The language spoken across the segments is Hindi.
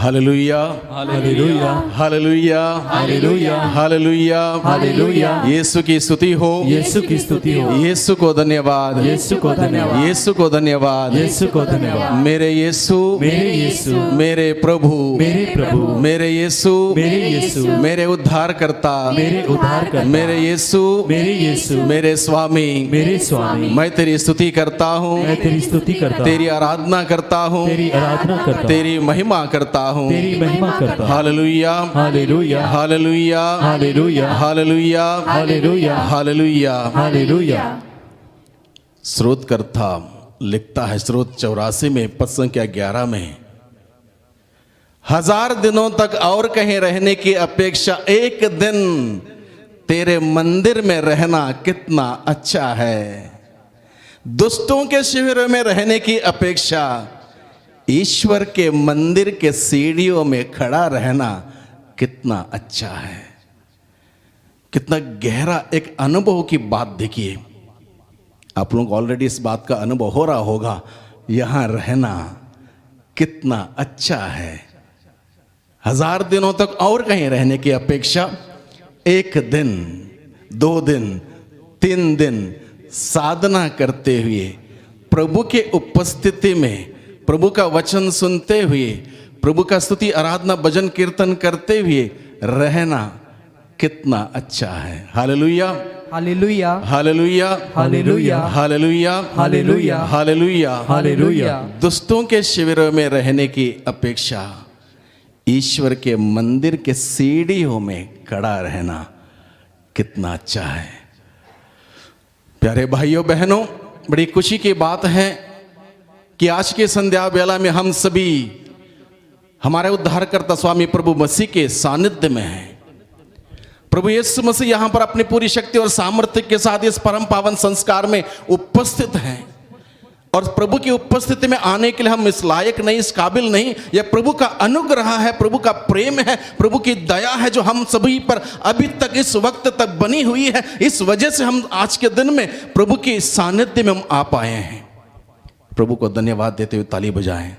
Hallelujah, hallelujah, hallelujah, hallelujah, hallelujah, hallelujah. Yeshu की स्तुति हो, यीशु की स्तुति हो। यीशु को धन्यवाद, यीशु को धन्यवाद, यीशु को धन्यवाद, यीशु को धन्यवाद। मेरे यीशु, मेरे यीशु, मेरे प्रभु, मेरे प्रभु, मेरे यीशु, मेरे यीशु, मेरे उद्धारकर्ता, मेरे उद्धारकर्ता, मेरे यीशु, मेरे यीशु, मेरे स्वामी, मेरे स्वामी। मैं तेरी स्तुति करता हूँ, मैं तेरी स्तुति करता हूँ, तेरी आराधना करता हूँ, तेरी आराधना करता हूँ, तेरी महिमा करता हूँ। तेरी महिमा करता हूँ। Hallelujah, hallelujah, hallelujah, hallelujah, hallelujah, hallelujah, hallelujah. Hallelujah. स्रोतकर्ता लिखता है स्रोत 84 में पद संख्या 11 में, 1000 दिनों तक और कहीं रहने की अपेक्षा एक दिन तेरे मंदिर में रहना कितना अच्छा है। दुष्टों के शिविर में रहने की अपेक्षा ईश्वर के मंदिर के सीढ़ियों में खड़ा रहना कितना अच्छा है। कितना गहरा एक अनुभव की बात देखिए। आप लोग ऑलरेडी इस बात का अनुभव हो रहा होगा, यहां रहना कितना अच्छा है। 1000 दिनों तक और कहीं रहने की अपेक्षा एक दिन, 2 दिन, 3 दिन साधना करते हुए, प्रभु के उपस्थिति में, प्रभु का वचन सुनते हुए, प्रभु का स्तुति आराधना भजन कीर्तन करते हुए रहना कितना अच्छा है। Hallelujah, hallelujah, hallelujah, hallelujah, hallelujah, hallelujah, hallelujah, hallelujah. दुष्टों के शिविरों में रहने की अपेक्षा ईश्वर के मंदिर के सीढ़ियों में खड़ा रहना कितना अच्छा है। प्यारे भाइयों बहनों, बड़ी खुशी की बात है कि आज के संध्या बेला में हम सभी हमारे उद्धारकर्ता स्वामी प्रभु मसीह के सानिध्य में हैं। प्रभु यीशु मसीह यहां पर अपनी पूरी शक्ति और सामर्थ्य के साथ इस परम पावन संस्कार में उपस्थित हैं। और प्रभु की उपस्थिति में आने के लिए हम इस लायक नहीं, इस काबिल नहीं। यह प्रभु का अनुग्रह है, प्रभु का प्रेम है, प्रभु की दया है जो हम सभी पर अभी तक इस वक्त तक बनी हुई है। इस वजह से हम आज के दिन में प्रभु के सानिध्य में हम आ पाए हैं। प्रभु को धन्यवाद देते हुए ताली बजाएं।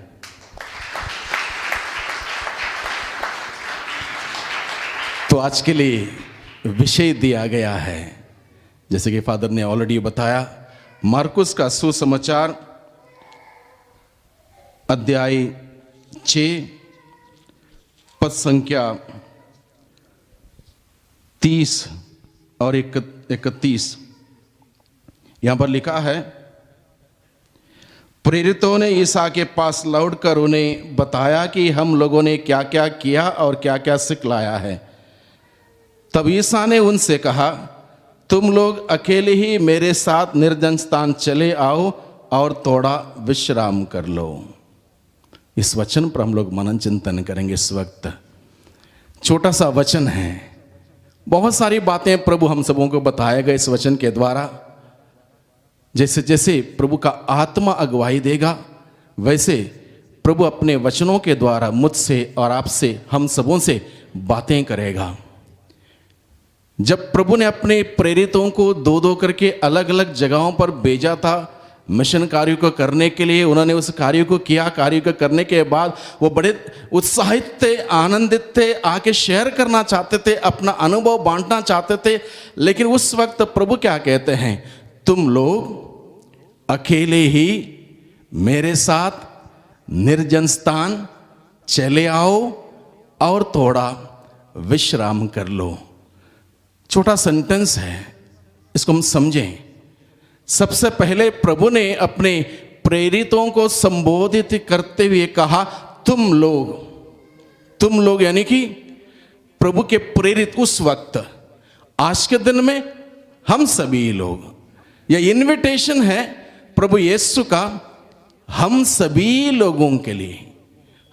तो आज के लिए विषय दिया गया है, जैसे कि फादर ने ऑलरेडी बताया, मार्कुस का सुसमाचार अध्याय 6 पद संख्या 30 और 31। यहां पर लिखा है, प्रेरितों ने ईसा के पास लौटकर उन्हें बताया कि हम लोगों ने क्या क्या किया और क्या क्या सिखलाया है। तब ईसा ने उनसे कहा, तुम लोग अकेले ही मेरे साथ निर्जन स्थान चले आओ और थोड़ा विश्राम कर लो। इस वचन पर हम लोग मनन चिंतन करेंगे। इस वक्त छोटा सा वचन है, बहुत सारी बातें प्रभु हम सबों को बताया गया इस वचन के द्वारा। जैसे जैसे प्रभु का आत्मा अगुवाई देगा, वैसे प्रभु अपने वचनों के द्वारा मुझसे और आपसे, हम सबों से बातें करेगा। जब प्रभु ने अपने प्रेरितों को 2-2 करके अलग अलग जगहों पर भेजा था मिशन कार्य को करने के लिए, उन्होंने उस कार्य को किया। कार्य को करने के बाद वो बड़े उत्साहित थे, आनंदित थे, आके शेयर करना चाहते थे, अपना अनुभव बांटना चाहते थे। लेकिन उस वक्त प्रभु क्या कहते हैं, तुम लोग अकेले ही मेरे साथ निर्जन स्थान चले आओ और थोड़ा विश्राम कर लो। छोटा सेंटेंस है, इसको हम समझें। सबसे पहले प्रभु ने अपने प्रेरितों को संबोधित करते हुए कहा, तुम लोग यानी कि प्रभु के प्रेरित उस वक्त, आज के दिन में हम सभी लोग। यह इनविटेशन है प्रभु यीशु का हम सभी लोगों के लिए,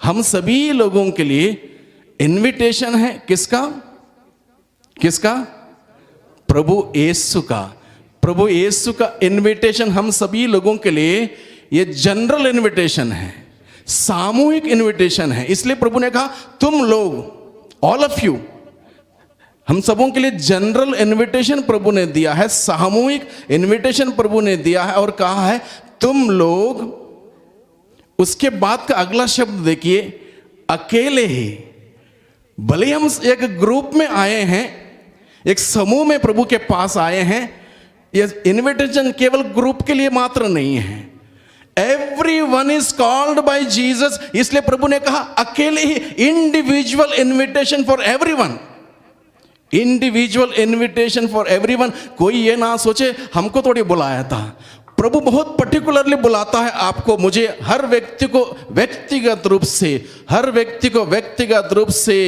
हम सभी लोगों के लिए इनविटेशन है। किसका? प्रभु यीशु का। प्रभु यीशु का इनविटेशन हम सभी लोगों के लिए, ये जनरल इनविटेशन है, सामूहिक इनविटेशन है। इसलिए प्रभु ने कहा तुम लोग, ऑल ऑफ यू, हम सबों के लिए जनरल इनविटेशन प्रभु ने दिया है, सामूहिक इनविटेशन प्रभु ने दिया है और कहा है तुम लोग। उसके बाद का अगला शब्द देखिए, अकेले ही, भले हम एक ग्रुप में आए हैं, एक समूह में प्रभु के पास आए हैं, ये इनविटेशन केवल ग्रुप के लिए मात्र नहीं है, everyone is called by Jesus. इसलिए प्रभु ने कहा अकेले ही, individual invitation for everyone, individual invitation for everyone. कोई ये ना सोचे हमको थोड़ी बुलाया था, प्रभु बहुत पर्टिकुलरली बुलाता है आपको, मुझे, हर व्यक्ति को व्यक्तिगत रूप से, हर व्यक्ति को व्यक्तिगत रूप से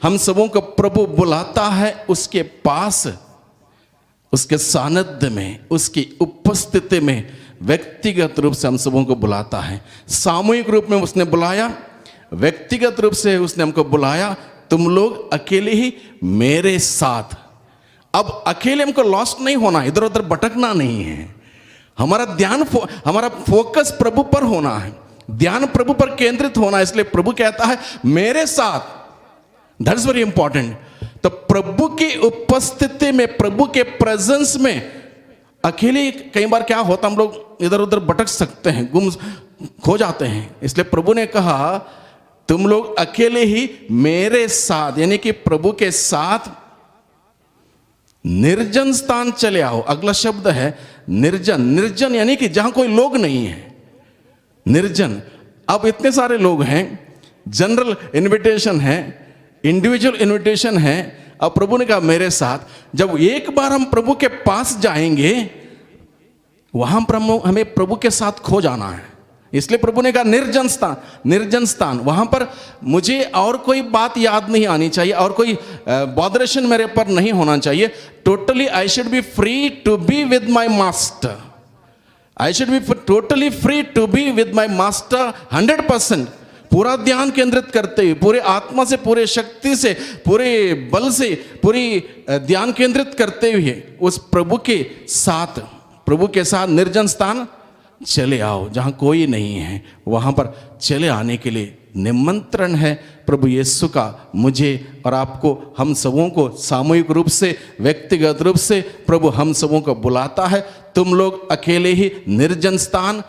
हम सबों को प्रभु बुलाता है उसके पास, उसके सानिध्य में, उसकी उपस्थिति में व्यक्तिगत रूप से हम सबों को बुलाता है। सामूहिक रूप में उसने बुलाया, व्यक्तिगत रूप से उसने हमको बुलाया, तुम लोग अकेले ही मेरे साथ। अब अकेले हमको लॉस्ट नहीं होना, इधर उधर भटकना नहीं है, हमारा ध्यान हमारा फोकस प्रभु पर होना है, ध्यान प्रभु पर केंद्रित होना है। इसलिए प्रभु कहता है मेरे साथ, दैट इज वेरी इंपॉर्टेंट। तो प्रभु की उपस्थिति में, प्रभु के प्रेजेंस में अकेले कई बार क्या होता, हम लोग इधर उधर भटक सकते हैं, गुम खो जाते हैं। इसलिए प्रभु ने कहा तुम लोग अकेले ही मेरे साथ, यानी कि प्रभु के साथ निर्जन स्थान चले आओ। अगला शब्द है निर्जन। निर्जन यानी कि जहां कोई लोग नहीं है, निर्जन। अब इतने सारे लोग हैं, जनरल इनविटेशन है, इंडिविजुअल इनविटेशन है। अब प्रभु ने कहा मेरे साथ। जब एक बार हम प्रभु के पास जाएंगे, वहां पर हमें प्रभु के साथ खो जाना है। इसलिए प्रभु ने कहा निर्जन स्थान, निर्जन स्थान। वहां पर मुझे और कोई बात याद नहीं आनी चाहिए, और कोई बॉदरेशन मेरे पर नहीं होना चाहिए। Totally I should be free to be with my master. I should be totally free to be with my master 100%। पूरा ध्यान केंद्रित करते हुए, पूरे आत्मा से, पूरे शक्ति से, पूरे बल से, पूरी ध्यान केंद्रित करते हुए उस प्रभु के साथ, प्रभु के साथ निर्जन स्थान चले आओ, जहां कोई नहीं है। वहां पर चले आने के लिए निमंत्रण है प्रभु यीशु का, मुझे और आपको, हम सबों को सामूहिक रूप से, व्यक्तिगत रूप से प्रभु हम सबों को बुलाता है। तुम लोग अकेले ही निर्जन स्थान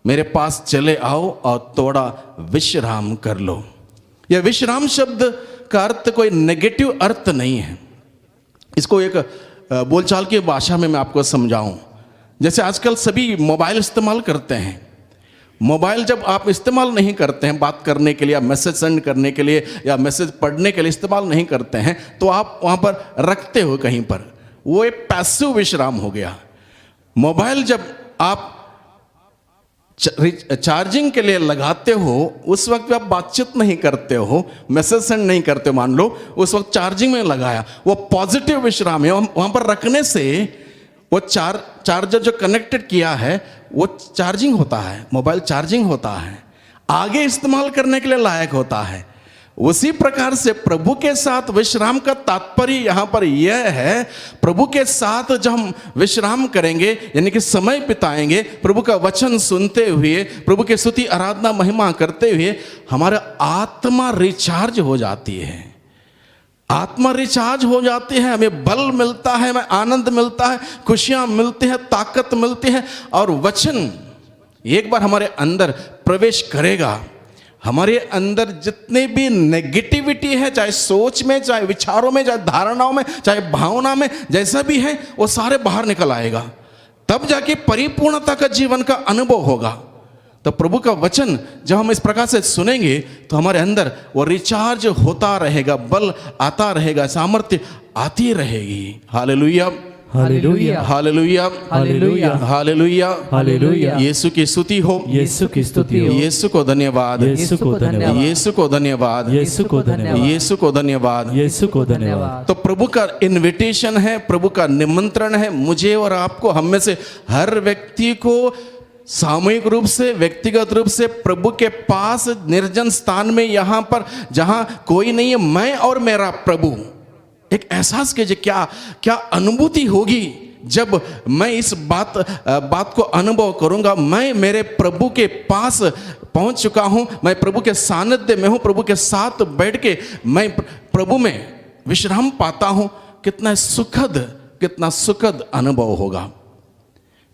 मेरे पास चले आओ और थोड़ा विश्राम कर लो। यह विश्राम शब्द का अर्थ कोई नेगेटिव अर्थ नहीं है। इसको एक बोलचाल की भाषा में मैं आपको समझाऊं। जैसे आजकल सभी मोबाइल इस्तेमाल करते हैं। मोबाइल जब आप इस्तेमाल नहीं करते हैं बात करने के लिए, या मैसेज सेंड करने के लिए, या मैसेज पढ़ने के लिए इस्तेमाल नहीं करते हैं, तो आप वहाँ पर रखते हो कहीं पर, वो एक पैसिव विश्राम हो गया। मोबाइल जब आप चार्जिंग के लिए लगाते हो, उस वक्त आप बातचीत नहीं करते हो, मैसेज सेंड नहीं करते, मान लो उस वक्त चार्जिंग में लगाया, वो पॉजिटिव विश्राम है। वहाँ पर रखने से वो चार्जर जो कनेक्टेड किया है वो चार्जिंग होता है, मोबाइल चार्जिंग होता है, आगे इस्तेमाल करने के लिए लायक होता है। उसी प्रकार से प्रभु के साथ विश्राम का तात्पर्य यहाँ पर यह है, प्रभु के साथ जब हम विश्राम करेंगे, यानी कि समय बिताएंगे, प्रभु का वचन सुनते हुए, प्रभु की स्तुति आराधना महिमा करते हुए, हमारा आत्मा रिचार्ज हो जाती है। आत्मा रिचार्ज हो जाती है, हमें बल मिलता है, हमें आनंद मिलता है, खुशियां मिलती है, ताकत मिलती है। और वचन एक बार हमारे अंदर प्रवेश करेगा, हमारे अंदर जितने भी नेगेटिविटी है, चाहे सोच में, चाहे विचारों में, चाहे धारणाओं में, चाहे भावना में, जैसा भी है, वो सारे बाहर निकल आएगा। तब जाके परिपूर्णता का जीवन का अनुभव होगा। तो प्रभु का वचन जब हम इस प्रकार से सुनेंगे तो हमारे अंदर वो रिचार्ज होता रहेगा, बल आता रहेगा, सामर्थ्य आती रहेगी। Hallelujah, hallelujah, hallelujah, hallelujah, hallelujah, hallelujah. Yeshu की स्तुति हो, यीशु की स्तुति हो, यीशु को धन्यवाद, यीशु को धन्यवाद, यीशु को धन्यवाद, यीशु को धन्यवाद, यीशु को धन्यवाद, यीशु को धन्यवाद। तो प्रभु का इनविटेशन है, प्रभु का निमंत्रण है, मुझे और आपको, हम में से हर व्यक्ति को सामूहिक रूप से, व्यक्तिगत रूप से प्रभु के पास निर्जन स्थान में, यहाँ पर जहाँ कोई नहीं है, मैं और मेरा प्रभु। एक एहसास कीजिए, क्या क्या अनुभूति होगी जब मैं इस बात को अनुभव करूंगा। मैं मेरे प्रभु के पास पहुंच चुका हूं, मैं प्रभु के सानिध्य में हूं, प्रभु के साथ बैठ के मैं प्रभु में विश्राम पाता हूं। कितना सुखद अनुभव होगा।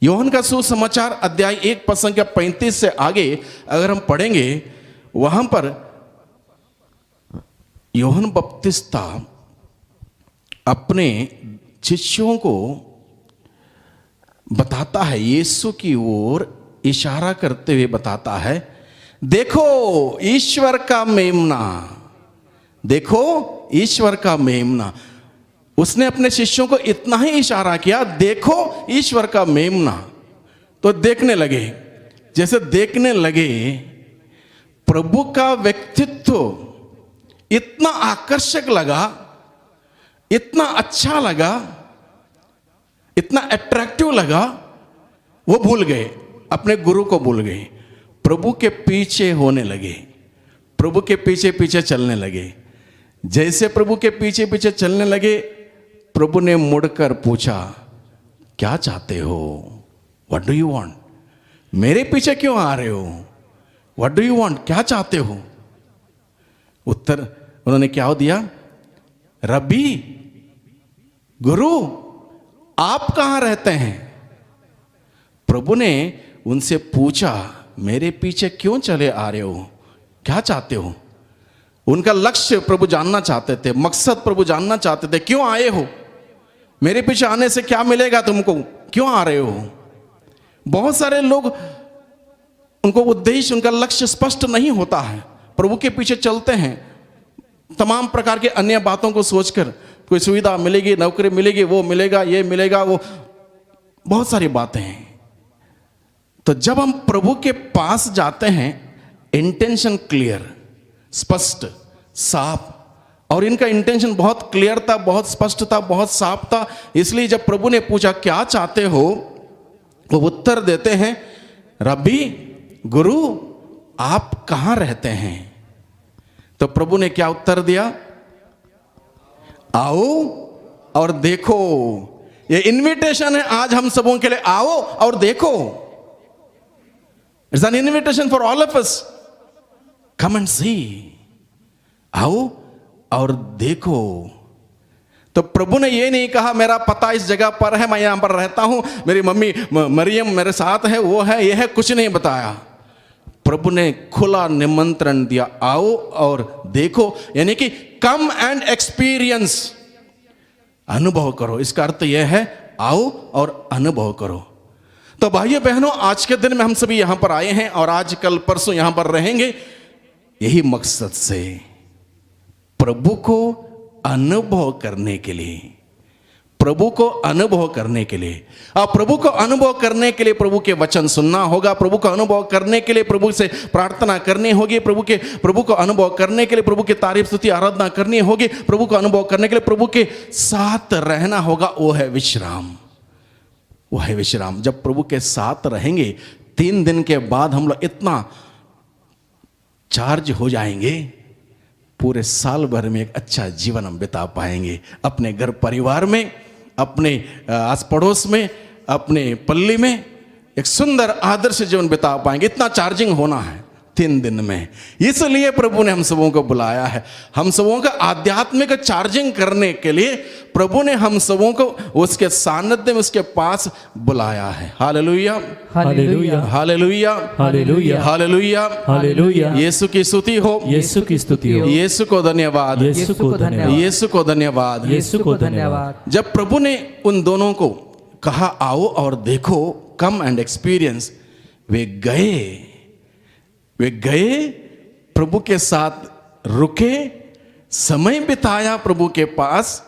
यूहन्ना का सुसमाचार अध्याय 1 पद संख्या 35 से आगे अगर हम पढ़ेंगे, वहां पर यूहन्ना बपतिस्ता अपने शिष्यों को बताता है, यीशु की ओर इशारा करते हुए बताता है, देखो ईश्वर का मेमना, देखो ईश्वर का मेमना। उसने अपने शिष्यों को इतना ही इशारा किया, देखो ईश्वर का मेमना। तो देखने लगे, जैसे देखने लगे प्रभु का व्यक्तित्व इतना आकर्षक लगा, इतना अच्छा लगा, इतना अट्रैक्टिव लगा, वो भूल गए, अपने गुरु को भूल गए, प्रभु के पीछे होने लगे, प्रभु के पीछे पीछे चलने लगे। जैसे प्रभु के पीछे पीछे चलने लगे, प्रभु ने मुड़कर पूछा, क्या चाहते हो? What do you want? मेरे पीछे क्यों आ रहे हो? What do you want? क्या चाहते हो? उत्तर उन्होंने क्या दिया? रब्बी, गुरु, आप कहां रहते हैं? प्रभु ने उनसे पूछा, मेरे पीछे क्यों चले आ रहे हो? क्या चाहते हो? उनका लक्ष्य प्रभु जानना चाहते थे, मकसद प्रभु जानना चाहते थे। क्यों आए हो? मेरे पीछे आने से क्या मिलेगा तुमको? क्यों आ रहे हो? बहुत सारे लोग, उनको उद्देश्य, उनका लक्ष्य स्पष्ट नहीं होता है, प्रभु के पीछे चलते हैं तमाम प्रकार के अन्य बातों को सोचकर, कोई सुविधा मिलेगी, नौकरी मिलेगी, वो मिलेगा, ये मिलेगा, वो बहुत सारी बातें हैं। तो जब हम प्रभु के पास जाते हैं, इंटेंशन क्लियर, स्पष्ट, साफ, और इनका इंटेंशन बहुत क्लियर था, बहुत स्पष्ट था, बहुत साफ था। इसलिए जब प्रभु ने पूछा क्या चाहते हो, वो उत्तर देते हैं, रब्बी, गुरु, आप कहां रहते हैं? तो प्रभु ने क्या उत्तर दिया? आओ और देखो। ये इनविटेशन है आज हम सबों के लिए, आओ और देखो। It's an invitation for all of us, come and see. आओ और देखो। तो प्रभु ने ये नहीं कहा मेरा पता इस जगह पर है, मैं यहां पर रहता हूं, मेरी मम्मी मरियम मेरे साथ है, वो है, यह है, कुछ नहीं बताया। प्रभु ने खुला निमंत्रण दिया, आओ और देखो, यानी कि कम एंड एक्सपीरियंस, अनुभव करो। इसका अर्थ यह है, आओ और अनुभव करो। तो भाइयों बहनों, आज के दिन में हम सभी यहां पर आए हैं और आज कल परसों यहां पर रहेंगे, यही मकसद से, प्रभु को अनुभव करने के लिए, प्रभु को अनुभव करने के लिए। और प्रभु को अनुभव करने के लिए प्रभु के वचन सुनना होगा, प्रभु को अनुभव करने के लिए प्रभु से प्रार्थना करनी होगी, प्रभु को अनुभव करने के लिए प्रभु की तारीफ स्तुति आराधना करनी होगी, प्रभु को अनुभव करने के लिए प्रभु के साथ रहना होगा। वो है विश्राम, वो है विश्राम। जब प्रभु के साथ रहेंगे, 3 दिन के बाद हम लोग इतना चार्ज हो जाएंगे, पूरे साल भर में एक अच्छा जीवन हम बिता पाएंगे, अपने घर परिवार में, अपने आस पड़ोस में, अपने पल्ली में एक सुंदर आदर्श जीवन बिता पाएंगे। इतना चार्जिंग होना है 3 दिन में। इसलिए प्रभु ने हम सबों को बुलाया है, हम सबों का आध्यात्मिक चार्जिंग करने के लिए प्रभु ने हम सबों को उसके सानिध्य में, उसके पास बुलाया है। Hallelujah, hallelujah, hallelujah, hallelujah, hallelujah, hallelujah. Yeshu की स्तुति हो, यीशु की स्तुति हो, यीशु को धन्यवाद, यीशु को धन्यवाद, यीशु को धन्यवाद, यीशु को धन्यवाद। जब प्रभु ने उन दोनों को कहा आओ और देखो, कम एंड एक्सपीरियंस, वे गए, प्रभु के साथ रुके, समय बिताया प्रभु के पास।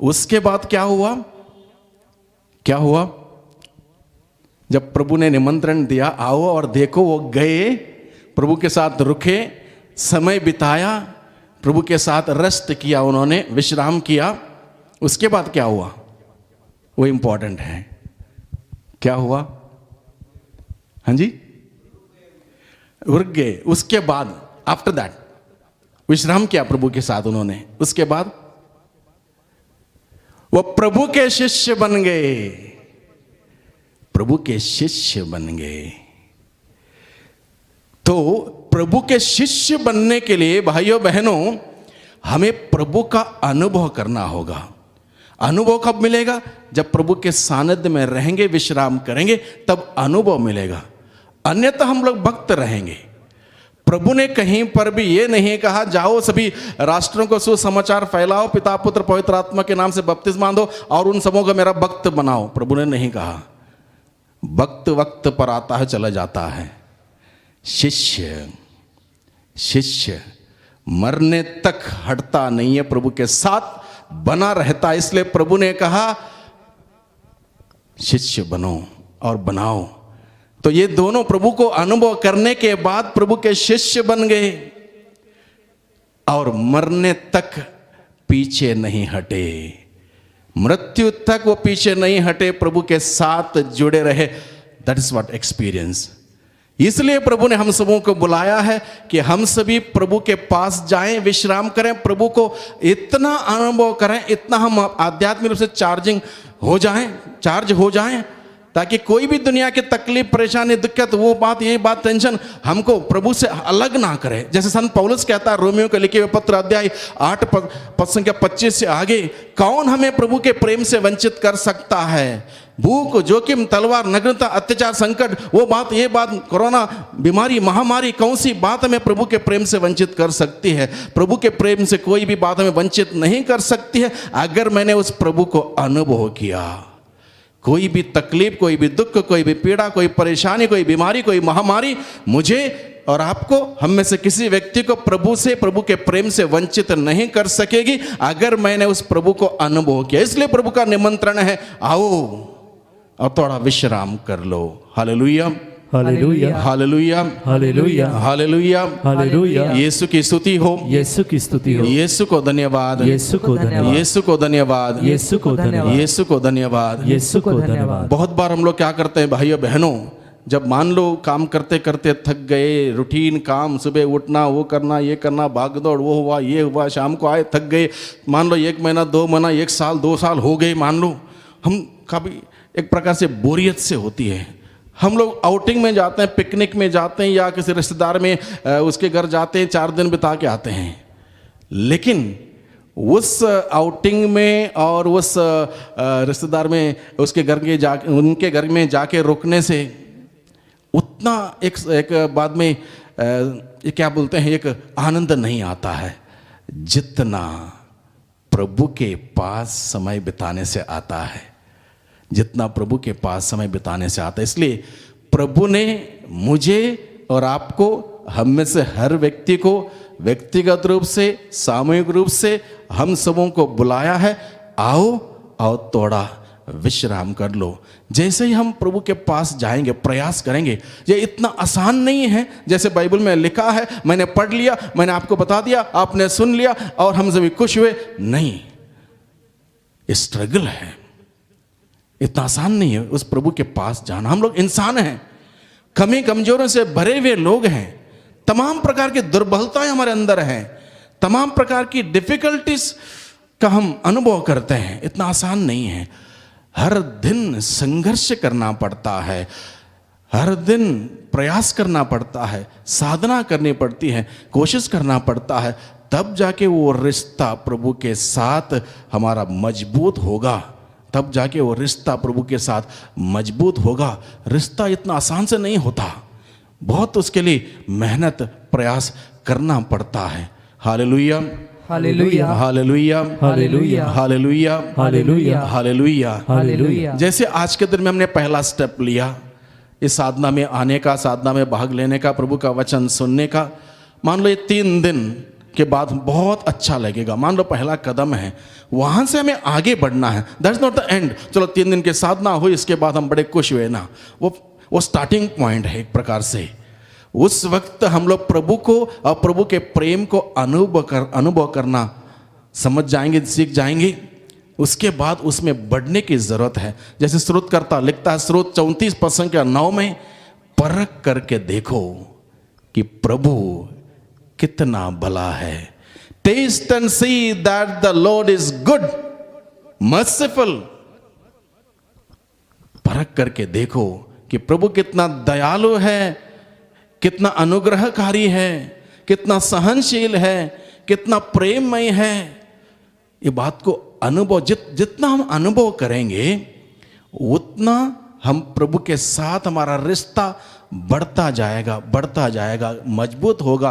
उसके बाद क्या हुआ? क्या हुआ? जब प्रभु ने निमंत्रण दिया आओ और देखो, वो गए, प्रभु के साथ रुके, समय बिताया, प्रभु के साथ रेस्ट किया, उन्होंने विश्राम किया। उसके बाद क्या हुआ? वो इंपॉर्टेंट है। क्या हुआ? हाँ जी, रुक गए। उसके बाद आफ्टर दैट विश्राम किया प्रभु के साथ उन्होंने। उसके बाद वो प्रभु के शिष्य बन गए, प्रभु के शिष्य बन गए। तो प्रभु के शिष्य बनने के लिए भाइयों बहनों, हमें प्रभु का अनुभव करना होगा। अनुभव कब मिलेगा? जब प्रभु के सानिध्य में रहेंगे, विश्राम करेंगे, तब अनुभव मिलेगा। अन्यथा हम लोग भक्त रहेंगे, प्रभु ने कहीं पर भी ये नहीं कहा जाओ सभी राष्ट्रों को सुसमाचार फैलाओ, पिता पुत्र पवित्र आत्मा के नाम से बपतिस्मा दो और उन सबों को मेरा भक्त बनाओ। प्रभु ने नहीं कहा। वक्त वक्त पर आता है चला जाता है। शिष्य मरने तक हटता नहीं है, प्रभु के साथ बना रहता है। इसलिए प्रभु ने कहा शिष्य बनो और बनाओ। तो ये दोनों प्रभु को अनुभव करने के बाद प्रभु के शिष्य बन गए और मरने तक पीछे नहीं हटे, मृत्यु तक वो पीछे नहीं हटे, प्रभु के साथ जुड़े रहे। That is what experience. इसलिए प्रभु ने हम सबों को बुलाया है कि हम सभी प्रभु के पास जाएं, विश्राम करें, प्रभु को इतना अनुभव करें, इतना हम आध्यात्मिक रूप से चार्ज हो जाएं ताकि कोई भी दुनिया की तकलीफ, परेशानी, दिक्कत, वो बात, ये बात, टेंशन हमको प्रभु से अलग ना करे। जैसे संत पौलुस कहता है रोमियो के लिखे हुए पत्र अध्याय 8 पद संख्या 25 से आगे, कौन हमें प्रभु के प्रेम से वंचित कर सकता है? भूख, जोखिम, तलवार, नग्नता, अत्याचार, संकट, वो बात, ये बात, कोरोना, बीमारी, महामारी, कौन सी बात हमें प्रभु के प्रेम से वंचित कर सकती है? प्रभु के प्रेम से कोई भी बात हमें वंचित नहीं कर सकती है अगर मैंने उस प्रभु को अनुभव किया। कोई भी तकलीफ, कोई भी दुख, कोई भी पीड़ा, कोई परेशानी, कोई बीमारी, कोई महामारी मुझे और आपको, हम में से किसी व्यक्ति को प्रभु से, प्रभु के प्रेम से वंचित नहीं कर सकेगी अगर मैंने उस प्रभु को अनुभव किया। इसलिए प्रभु का निमंत्रण है, आओ और थोड़ा विश्राम कर लो। Hallelujah, hallelujah, hallelujah, hallelujah, hallelujah, hallelujah. Yeshu की स्तुति हो, यीशु की स्तुति हो, यीशु को धन्यवाद, यीशु को धन्यवाद, यीशु को धन्यवाद, यीशु को धन्यवाद, यीशु को धन्यवाद, यीशु को धन्यवाद। बहुत बार हम लोग क्या करते हैं भाइयों बहनों, जब मान लो काम करते करते थक गए, रूटीन काम, सुबह उठना, वो करना, ये करना, भागदौड़, वो हुआ, ये हुआ, शाम को आए, थक गए, मान लो 1 महीना, 2 महीना, 1 साल, 2 साल हो गए, मान लो हम काफ़ी एक प्रकार से बोरियत से होती है। हम लोग आउटिंग में जाते हैं, पिकनिक में जाते हैं या किसी रिश्तेदार में उसके घर जाते हैं, 4 दिन बिता के आते हैं, लेकिन उस आउटिंग में और उस रिश्तेदार में उसके घर के उनके घर में जाके रुकने से उतना एक बाद में ये क्या बोलते हैं, एक आनंद नहीं आता है जितना प्रभु के पास समय बिताने से आता है, जितना प्रभु के पास समय बिताने से आता है। इसलिए प्रभु ने मुझे और आपको, हम में से हर व्यक्ति को व्यक्तिगत रूप से, सामूहिक रूप से हम सबों को बुलाया है, आओ और थोड़ा विश्राम कर लो। जैसे ही हम प्रभु के पास जाएंगे, प्रयास करेंगे, ये इतना आसान नहीं है जैसे बाइबल में लिखा है, मैंने पढ़ लिया, मैंने आपको बता दिया, आपने सुन लिया और हम सभी खुश हुए। नहीं, स्ट्रगल है, इतना आसान नहीं है उस प्रभु के पास जाना। हम लोग इंसान हैं, कमी कमजोरों से भरे हुए लोग हैं, तमाम प्रकार की दुर्बलताएं हमारे अंदर हैं, तमाम प्रकार की डिफिकल्टीज का हम अनुभव करते हैं। इतना आसान नहीं है, हर दिन संघर्ष करना पड़ता है, हर दिन प्रयास करना पड़ता है, साधना करनी पड़ती है, कोशिश करना पड़ता है, तब जाके वो रिश्ता प्रभु के साथ हमारा मजबूत होगा, तब जाके वो रिश्ता प्रभु के साथ मजबूत होगा। रिश्ता इतना आसान से नहीं होता, बहुत उसके लिए मेहनत, प्रयास करना पड़ता है। Hallelujah, hallelujah, hallelujah, hallelujah, hallelujah, hallelujah, hallelujah, hallelujah. जैसे आज के दिन में हमने पहला स्टेप लिया इस साधना में आने का, साधना में भाग लेने का, प्रभु का वचन सुनने का। मान लो ये 3 दिन के बाद बहुत अच्छा लगेगा, मान लो पहला कदम है, वहां से हमें आगे बढ़ना है। That's not the end. चलो 3 दिन की साधना हुई, इसके बाद हम बड़े खुश हुए ना, वो स्टार्टिंग पॉइंट है एक प्रकार से। उस वक्त हम लोग प्रभु को और प्रभु के प्रेम को अनुभव करना समझ जाएंगे, सीख जाएंगे। उसके बाद उसमें बढ़ने की जरूरत है। जैसे स्रोतकर्ता लिखता है, स्रोत 34:9 में, परख करके देखो कि प्रभु कितना भला है। Taste and see that the Lord is good merciful. परख करके देखो कि प्रभु कितना दयालु है, कितना अनुग्रहकारी है, कितना सहनशील है, कितना प्रेममय है। ये बात को अनुभव जितना हम अनुभव करेंगे उतना हम प्रभु के साथ हमारा रिश्ता बढ़ता जाएगा, मजबूत होगा,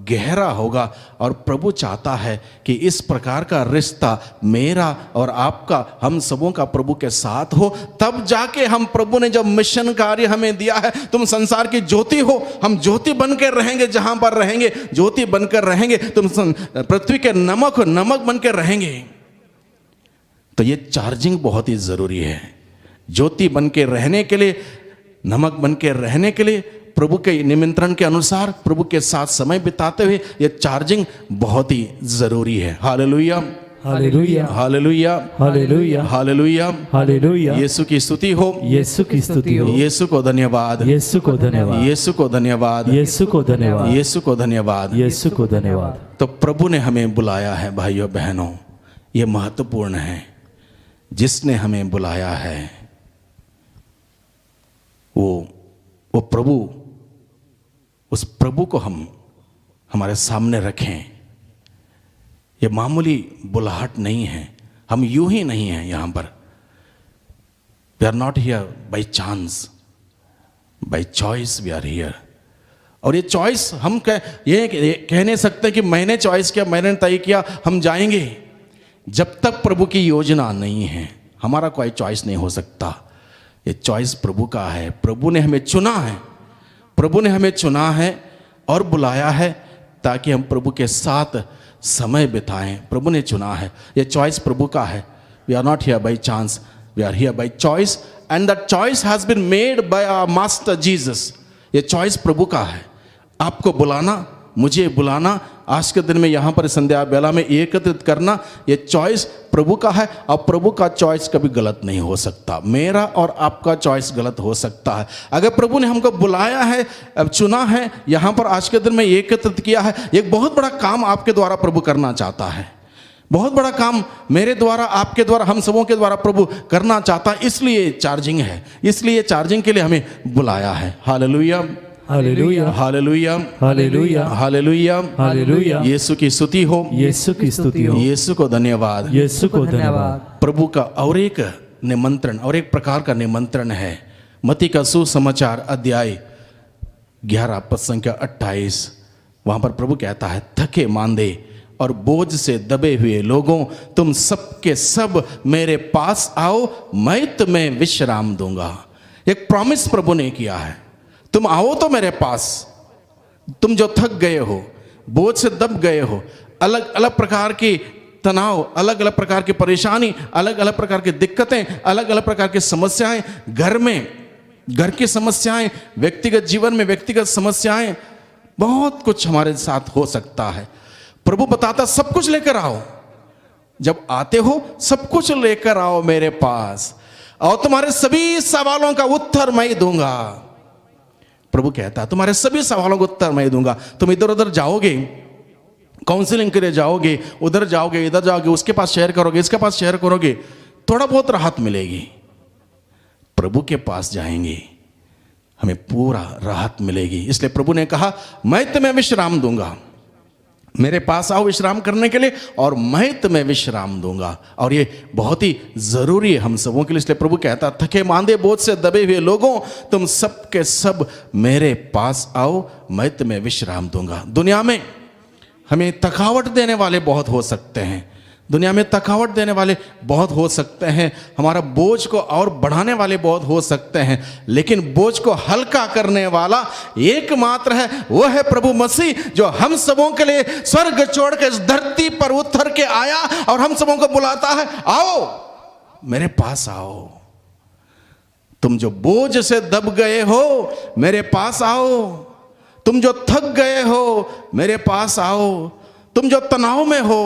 गहरा होगा। और प्रभु चाहता है कि इस प्रकार का रिश्ता मेरा और आपका, हम सबों का प्रभु के साथ हो। तब जाके हम, प्रभु ने जब मिशन कार्य हमें दिया है, तुम संसार की ज्योति हो, हम ज्योति बनकर रहेंगे, जहां पर रहेंगे ज्योति बनकर रहेंगे। तुम पृथ्वी के नमक हो, नमक बनकर रहेंगे। तो ये चार्जिंग बहुत ही जरूरी है। ज्योति बनके रहने के लिए, नमक बनके रहने के लिए, प्रभु के निमंत्रण के अनुसार प्रभु के साथ समय बिताते हुए ये चार्जिंग बहुत ही जरूरी है। Hallelujah, hallelujah, hallelujah, hallelujah, hallelujah, hallelujah. Yeshu की स्तुति हो, यीशु की स्तुति हो। यीशु को धन्यवाद, यीशु को धन्यवाद, यीशु को धन्यवाद, यीशु को धन्यवाद, यीशु को धन्यवाद। यीशु को धन्यवाद। तो प्रभु ने हमें बुलाया है भाइयों बहनों, ये महत्वपूर्ण है। जिसने हमें बुलाया है वो प्रभु, उस प्रभु को हम हमारे सामने रखें। ये मामूली बुलाहट नहीं है, हम यूं ही नहीं हैं यहाँ पर। We are not here by chance, by choice we are here. और ये चॉइस हम ये कह नहीं सकते कि मैंने चॉइस किया, मैंने तय किया हम जाएंगे। जब तक प्रभु की योजना नहीं है, हमारा कोई चॉइस नहीं हो सकता। ये चॉइस प्रभु का है। प्रभु ने हमें चुना है, प्रभु ने हमें चुना है और बुलाया है ताकि हम प्रभु के साथ समय बिताएं। प्रभु ने चुना है, ये चॉइस प्रभु का है। We are not here by chance, we are here by choice, and that choice has been made by our master Jesus. ये चॉइस प्रभु का है। आपको बुलाना, मुझे बुलाना, आज के दिन में यहाँ पर संध्या बेला में एकत्रित करना, ये चॉइस प्रभु का है। और प्रभु का चॉइस कभी गलत नहीं हो सकता। मेरा और आपका चॉइस गलत हो सकता है। अगर प्रभु ने हमको बुलाया है, चुना है, यहाँ पर आज के दिन में एकत्रित किया है, एक बहुत बड़ा काम आपके द्वारा प्रभु करना चाहता है। बहुत बड़ा काम मेरे द्वारा, आपके द्वारा, हम सबों के द्वारा प्रभु करना चाहता है। इसलिए चार्जिंग है, इसलिए चार्जिंग के लिए हमें बुलाया है। Hallelujah, hallelujah, hallelujah, hallelujah, hallelujah, hallelujah. Yeshu की स्तुति हो, यीशु की स्तुति हो। यीशु को धन्यवाद। यीशु को धन्यवाद। प्रभु का और एक निमंत्रण, और एक प्रकार का निमंत्रण है। मत्ती का सुसमाचार अध्याय 11 पद संख्या 28, वहां पर प्रभु कहता है, थके मांदे और बोझ से दबे हुए लोगों, तुम सबके सब मेरे पास आओ, मैं तुम्हें विश्राम दूंगा। एक प्रॉमिस प्रभु ने किया है, तुम आओ तो मेरे पास। तुम जो थक गए हो, बोझ से दब गए हो, अलग अलग प्रकार की तनाव, अलग अलग प्रकार की परेशानी, अलग अलग प्रकार की दिक्कतें, अलग अलग प्रकार की समस्याएं, घर में घर की समस्याएं, व्यक्तिगत जीवन में व्यक्तिगत समस्याएं, बहुत कुछ हमारे साथ हो सकता है। प्रभु बताता सब कुछ लेकर आओ। जब आते हो सब कुछ लेकर आओ मेरे पास, और तुम्हारे सभी सवालों का उत्तर मैं दूंगा। प्रभु कहता है तुम्हारे सभी सवालों का उत्तर मैं दूंगा। तुम इधर उधर जाओगे, काउंसलिंग के लिए जाओगे, उधर जाओगे, इधर जाओगे, उसके पास शेयर करोगे, इसके पास शेयर करोगे, थोड़ा बहुत राहत मिलेगी। प्रभु के पास जाएंगे, हमें पूरा राहत मिलेगी। इसलिए प्रभु ने कहा मैं तुम्हें विश्राम दूंगा। मेरे पास आओ विश्राम करने के लिए, और मैं तुम्हें विश्राम दूंगा। और ये बहुत ही जरूरी है हम सबों के लिए। इसलिए प्रभु कहता, थके मांदे बोझ से दबे हुए लोगों, तुम सब के सब मेरे पास आओ, मैं तुम्हें विश्राम दूंगा। दुनिया में हमें थकावट देने वाले बहुत हो सकते हैं, दुनिया में थकावट देने वाले बहुत हो सकते हैं, हमारा बोझ को और बढ़ाने वाले बहुत हो सकते हैं, लेकिन बोझ को हल्का करने वाला एकमात्र है, वो है प्रभु मसीह, जो हम सबों के लिए स्वर्ग छोड़ के इस धरती पर उतर के आया और हम सबों को बुलाता है, आओ मेरे पास आओ। तुम जो बोझ से दब गए हो मेरे पास आओ, तुम जो थक गए हो मेरे पास आओ, तुम जो तनाव में हो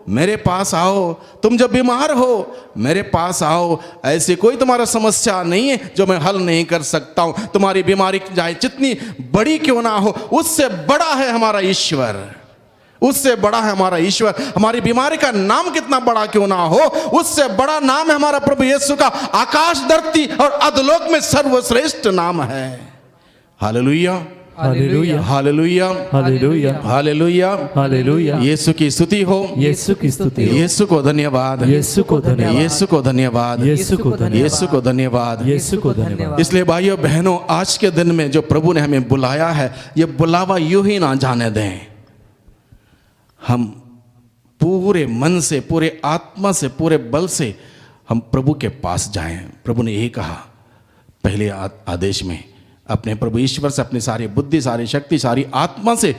मेरे पास आओ, तुम जो बीमार हो मेरे पास आओ। ऐसी कोई तुम्हारा समस्या नहीं है जो मैं हल नहीं कर सकता हूं। तुम्हारी बीमारी चाहे जितनी बड़ी क्यों ना हो, उससे बड़ा है हमारा ईश्वर, उससे बड़ा है हमारा ईश्वर। हमारी बीमारी का नाम कितना बड़ा क्यों ना हो, उससे बड़ा नाम है हमारा प्रभु यीशु का। आकाश धरती और अधोलोक में सर्वश्रेष्ठ नाम है। Hallelujah, hallelujah hallelujah hallelujah hallelujah. Hallelujah. Yeshu की स्तुति हो, यीशु की स्तुति हो। यीशु को धन्यवाद, यीशु को धन्यवाद। यीशु को धन्यवाद, यीशु को धन्यवाद। यीशु को धन्यवाद। यीशु को धन्यवाद। इसलिए भाइयों बहनों, आज के दिन में जो प्रभु ने हमें बुलाया है, ये बुलावा यूं ही ना जाने दें। हम पूरे मन से, पूरे आत्मा से, पूरे बल से हम प्रभु के पास जाएं। प्रभु ने यही कहा पहले आदेश में, अपने प्रभु ईश्वर से अपनी सारी बुद्धि, सारी शक्ति, सारी आत्मा से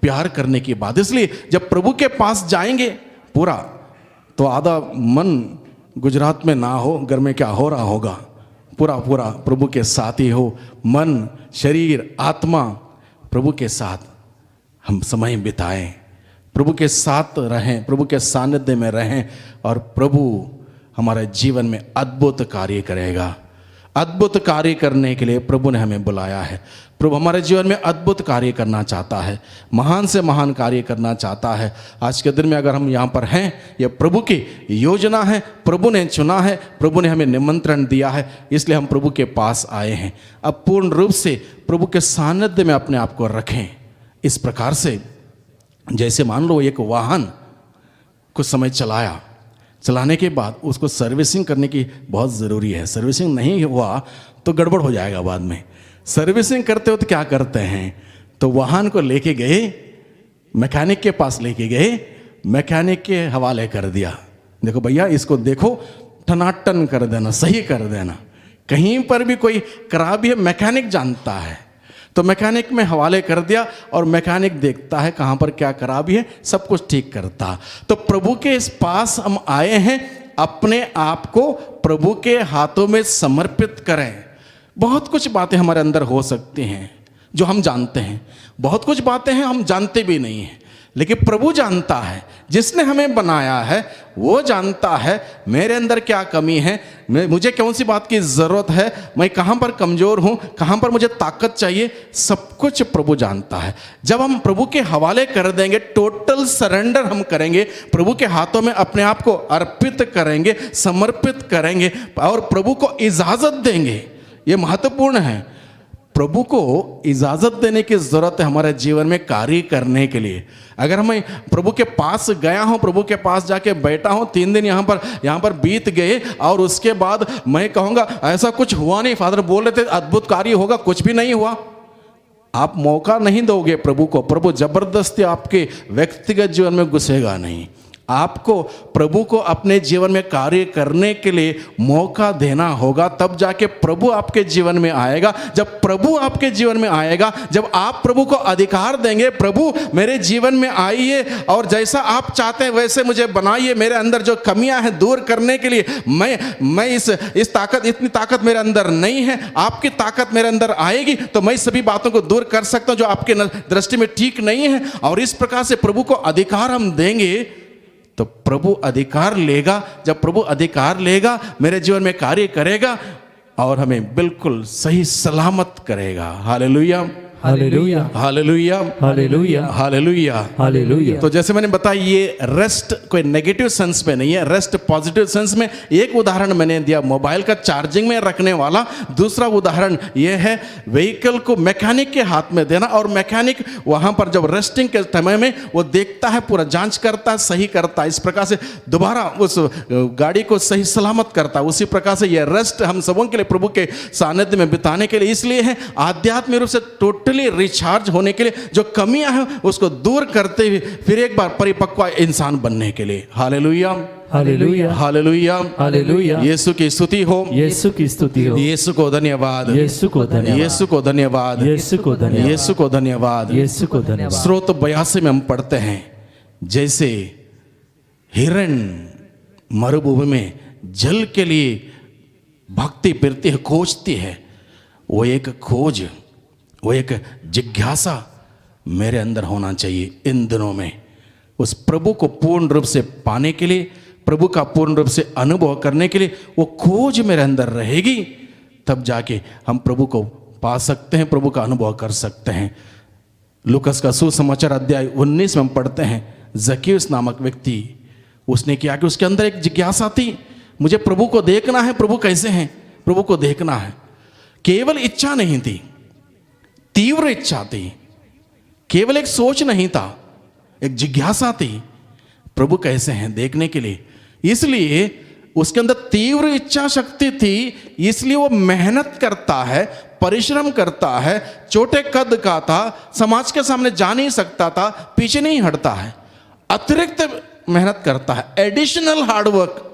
प्यार करने की बात। इसलिए जब प्रभु के पास जाएंगे पूरा, तो आधा मन गुजरात में ना हो, घर में क्या हो रहा होगा, पूरा पूरा प्रभु के साथ ही हो। मन, शरीर, आत्मा प्रभु के साथ हम समय बिताएं, प्रभु के साथ रहें, प्रभु के सानिध्य में रहें, और प्रभु हमारे जीवन में अद्भुत कार्य करेगा। अद्भुत कार्य करने के लिए प्रभु ने हमें बुलाया है। प्रभु हमारे जीवन में अद्भुत कार्य करना चाहता है, महान से महान कार्य करना चाहता है। आज के दिन में अगर हम यहाँ पर हैं, यह प्रभु की योजना है, प्रभु ने चुना है, प्रभु ने हमें निमंत्रण दिया है, इसलिए हम प्रभु के पास आए हैं। अब पूर्ण रूप से प्रभु के सानिध्य में अपने आप को रखें। इस प्रकार से जैसे मान लो एक वाहन कुछ समय चलाने के बाद उसको सर्विसिंग करने की बहुत ज़रूरी है। सर्विसिंग नहीं हुआ तो गड़बड़ हो जाएगा बाद में। सर्विसिंग करते हो तो क्या करते हैं, तो वाहन को लेके गए, मैकेनिक के पास लेके गए, मैकेनिक के हवाले कर दिया, देखो भैया इसको देखो, टनाटन कर देना, सही कर देना। कहीं पर भी कोई खराबी है मैकेनिक जानता है, तो मैकेनिक में हवाले कर दिया, और मैकेनिक देखता है कहाँ पर क्या खराबी है, सब कुछ ठीक करता। तो प्रभु के इस पास हम आए हैं, अपने आप को प्रभु के हाथों में समर्पित करें। बहुत कुछ बातें हमारे अंदर हो सकती हैं जो हम जानते हैं, बहुत कुछ बातें हैं हम जानते भी नहीं हैं, लेकिन प्रभु जानता है, जिसने हमें बनाया है वो जानता है मेरे अंदर क्या कमी है, मुझे कौन सी बात की ज़रूरत है, मैं कहाँ पर कमज़ोर हूँ, कहाँ पर मुझे ताकत चाहिए, सब कुछ प्रभु जानता है। जब हम प्रभु के हवाले कर देंगे, टोटल सरेंडर हम करेंगे, प्रभु के हाथों में अपने आप को अर्पित करेंगे, समर्पित करेंगे, और प्रभु को इजाज़त देंगे। ये महत्वपूर्ण है, प्रभु को इजाज़त देने की ज़रूरत है हमारे जीवन में कार्य करने के लिए। अगर मैं प्रभु के पास गया हूँ, प्रभु के पास जाके बैठा हूँ, 3 दिन यहाँ पर बीत गए, और उसके बाद मैं कहूँगा ऐसा कुछ हुआ नहीं, फादर बोल रहे थे अद्भुत कार्य होगा, कुछ भी नहीं हुआ, आप मौका नहीं दोगे प्रभु को। प्रभु जबरदस्ती आपके व्यक्तिगत जीवन में घुसेगा नहीं। आपको प्रभु को अपने जीवन में कार्य करने के लिए मौका देना होगा, तब जाके प्रभु आपके जीवन में आएगा। जब प्रभु आपके जीवन में आएगा, जब आप प्रभु को अधिकार देंगे, प्रभु मेरे जीवन में आइए और जैसा आप चाहते हैं वैसे मुझे बनाइए, मेरे अंदर जो कमियां हैं दूर करने के लिए मैं इस ताकत, इतनी ताकत मेरे अंदर नहीं है, आपकी ताकत मेरे अंदर आएगी तो मैं सभी बातों को दूर कर सकता हूं जो आपके दृष्टि में ठीक नहीं है। और इस प्रकार से प्रभु को अधिकार हम देंगे तो प्रभु अधिकार लेगा। जब प्रभु अधिकार लेगा, मेरे जीवन में कार्य करेगा और हमें बिल्कुल सही सलामत करेगा। Hallelujah hallelujah hallelujah hallelujah hallelujah hallelujah. तो जैसे मैंने बताया, ये रेस्ट कोई नेगेटिव सेंस में नहीं है, रेस्ट पॉजिटिव सेंस में। एक उदाहरण मैंने दिया मोबाइल का चार्जिंग में रखने वाला, दूसरा उदाहरण ये है व्हीकल को मैकेनिक के हाथ में देना, और मैकेनिक वहाँ पर जब रेस्टिंग के समय में वो देखता है, पूरा जांच करता है, सही करता है, इस प्रकार से दोबारा उस गाड़ी को सही सलामत करता है। उसी प्रकार से ये रेस्ट हम सबों के लिए प्रभु के सानिध्य में बिताने के लिए इसलिए है, आध्यात्मिक रूप से टोटली रिचार्ज होने के लिए, जो कमियां हैं उसको दूर करते हुए फिर एक बार परिपक्व इंसान बनने के लिए। Hallelujah hallelujah hallelujah hallelujah. Yeshu की स्तुति हो, यीशु की स्तुति हो, यीशु को धन्यवाद, यीशु को धन्यवाद, यीशु को धन्यवाद, यीशु को धन्यवाद, यीशु को धन्यवाद, यीशु को धन्यवाद। स्रोत 82 में हम पढ़ते हैं, जैसे हिरण मरुभूमि में जल के लिए भक्ति फिरती है, खोजती है, वो एक जिज्ञासा मेरे अंदर होना चाहिए इन दिनों में। उस प्रभु को पूर्ण रूप से पाने के लिए, प्रभु का पूर्ण रूप से अनुभव करने के लिए वो खोज मेरे अंदर रहेगी, तब जाके हम प्रभु को पा सकते हैं, प्रभु का अनुभव कर सकते हैं। लूकास का सुसमाचार अध्याय 19 में हम पढ़ते हैं, जक्कैयुस नामक व्यक्ति, उसने किया कि उसके अंदर एक जिज्ञासा थी, मुझे प्रभु को देखना है, प्रभु कैसे हैं, प्रभु को देखना है। केवल इच्छा नहीं थी, तीव्र इच्छा थी, केवल एक सोच नहीं था, एक जिज्ञासा थी प्रभु कैसे हैं देखने के लिए। इसलिए उसके अंदर तीव्र इच्छा शक्ति थी, इसलिए वो मेहनत करता है, परिश्रम करता है। छोटे कद का था, समाज के सामने जा नहीं सकता था, पीछे नहीं हटता है, अतिरिक्त मेहनत करता है, एडिशनल हार्डवर्क।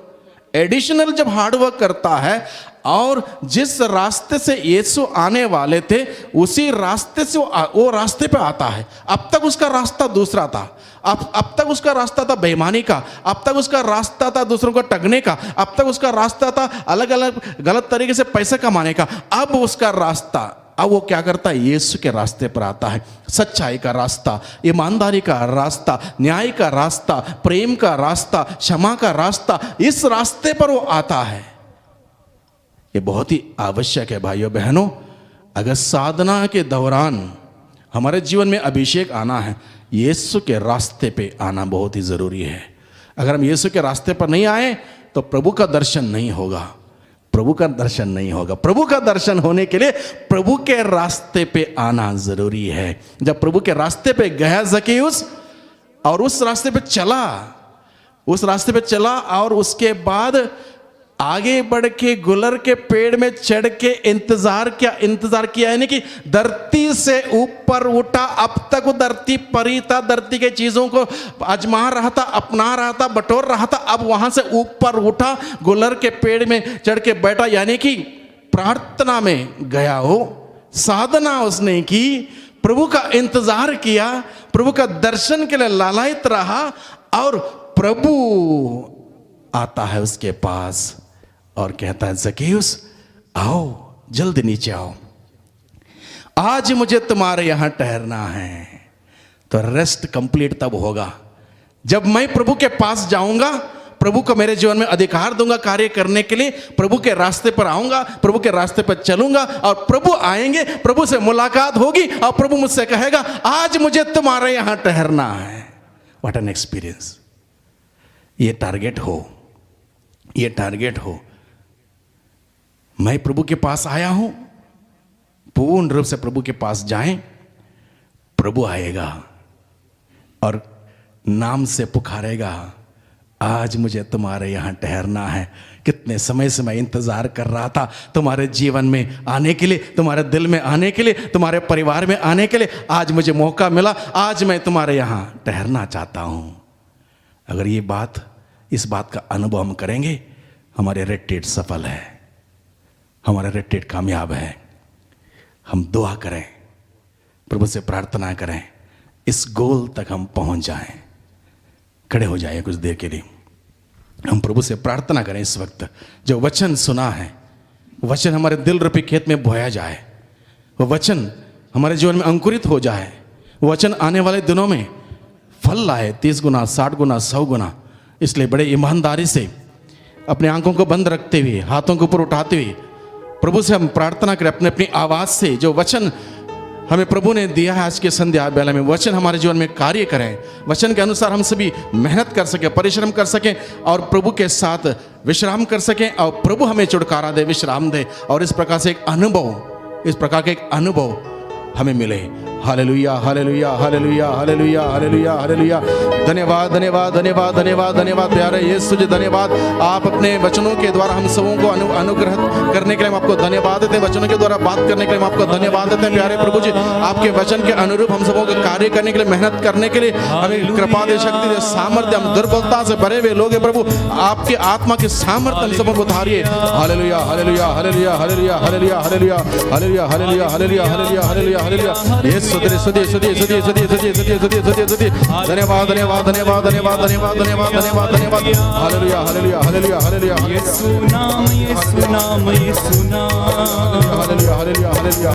एडिशनल जब हार्डवर्क करता है और जिस रास्ते से यीशु आने वाले थे उसी रास्ते से वो रास्ते पे आता है। अब तक उसका रास्ता दूसरा था, अब तक उसका रास्ता था बेईमानी का, अब तक उसका रास्ता था दूसरों को ठगने का, अब तक उसका रास्ता था अलग अलग गलत तरीके से पैसे कमाने का। अब उसका रास्ता, अब वो क्या करता है, यीशु के रास्ते पर आता है। सच्चाई का रास्ता, ईमानदारी का रास्ता, न्याय का रास्ता, प्रेम का रास्ता, क्षमा का रास्ता, इस रास्ते पर वो आता है। ये बहुत ही आवश्यक है भाइयों बहनों। अगर साधना के दौरान हमारे जीवन में अभिषेक आना है, यीशु के रास्ते पे आना बहुत ही जरूरी है। अगर हम यीशु के रास्ते पर नहीं आए तो प्रभु का दर्शन नहीं होगा, प्रभु का दर्शन नहीं होगा। प्रभु का दर्शन होने के लिए प्रभु के रास्ते पे आना जरूरी है। जब प्रभु के रास्ते पे गया ज़क्केयुस और उस रास्ते पे चला, उस रास्ते पे चला और उसके बाद आगे बढ़ के गुलर के पेड़ में चढ़ के इंतजार किया, यानी कि धरती से ऊपर उठा। अब तक वो धरती पर ही था, धरती के चीजों को आजमा रहा था, अपना रहा था, बटोर रहा था। अब वहां से ऊपर उठा, गुलर के पेड़ में चढ़ के बैठा, यानी कि प्रार्थना में गया हो, साधना उसने की, प्रभु का इंतजार किया, प्रभु का दर्शन के लिए लालायित रहा और प्रभु आता है उसके पास और कहता है, ज़क्केयुस आओ, जल्द नीचे आओ, आज मुझे तुम्हारे यहां ठहरना है। तो रेस्ट कंप्लीट तब होगा जब मैं प्रभु के पास जाऊंगा, प्रभु को मेरे जीवन में अधिकार दूंगा कार्य करने के लिए, प्रभु के रास्ते पर आऊंगा, प्रभु के रास्ते पर चलूंगा और प्रभु आएंगे, प्रभु से मुलाकात होगी और प्रभु मुझसे कहेगा, आज मुझे तुम्हारे यहां ठहरना है। What an experience. ये टारगेट हो, ये टारगेट हो। मैं प्रभु के पास आया हूं, पूर्ण रूप से प्रभु के पास जाएं, प्रभु आएगा और नाम से पुकारेगा, आज मुझे तुम्हारे यहां ठहरना है। कितने समय से मैं इंतजार कर रहा था तुम्हारे जीवन में आने के लिए, तुम्हारे दिल में आने के लिए, तुम्हारे परिवार में आने के लिए। आज मुझे मौका मिला, आज मैं तुम्हारे यहां ठहरना चाहता हूं। अगर ये बात, इस बात का अनुभव हम करेंगे, हमारे रेटेड सफल है, हमारा रेटेड कामयाब है। हम दुआ करें, प्रभु से प्रार्थना करें, इस गोल तक हम पहुंच जाएं। खड़े हो जाएं कुछ देर के लिए, हम प्रभु से प्रार्थना करें। इस वक्त जो वचन सुना है, वचन हमारे दिल रूपी खेत में बोया जाए, वो वचन हमारे जीवन में अंकुरित हो जाए, वचन आने वाले दिनों में फल लाए, 30 गुना, 60 गुना, 100 गुना। इसलिए बड़े ईमानदारी से अपने आंखों को बंद रखते हुए, हाथों को ऊपर उठाते हुए प्रभु से हम प्रार्थना करें। अपने अपनी आवाज से जो वचन हमें प्रभु ने दिया है आज के संध्या बेला में, वचन हमारे जीवन में कार्य करें, वचन के अनुसार हम सभी मेहनत कर सकें, परिश्रम कर सकें और प्रभु के साथ विश्राम कर सकें और प्रभु हमें छुटकारा दे, विश्राम दे और इस प्रकार से एक अनुभव, इस प्रकार का एक अनुभव हमें मिले। Hallelujah, hallelujah, hallelujah, hallelujah, hallelujah, hallelujah. धन्यवाद, धन्यवाद, धन्यवाद, धन्यवाद, धन्यवाद प्यारे यीशु जी, धन्यवाद। आप अपने वचनों के द्वारा हम सबों को अनुग्रह करने के लिए हम आपको धन्यवाद देते हैं, वचनों के द्वारा बात करने के लिए हम आपको धन्यवाद देते हैं प्यारे प्रभु जी। आपके वचन के अनुरूप हम सबों को कार्य करने के लिए, मेहनत करने के लिए हमें कृपा दे, शक्ति दे, सामर्थ्य। हम दुर्बलता से भरे हुए लोग हैं प्रभु, आपके आत्मा के सामर्थ्य हम सबों को उतारिए। Hallelujah, hallelujah, hallelujah, hallelujah, hallelujah, hallelujah, hallelujah, hallelujah, hallelujah, hallelujah, hallelujah, hallelujah. धन्यवाद, धन्यवाद, धन्यवाद, धन्यवाद, धन्यवाद, धन्यवाद, धन्यवाद, धन्यवाद। Hallelujah, hallelujah, hallelujah, hallelujah, Yeshu नाम, यीशु नाम, यीशु नाम। Hallelujah, hallelujah, hallelujah.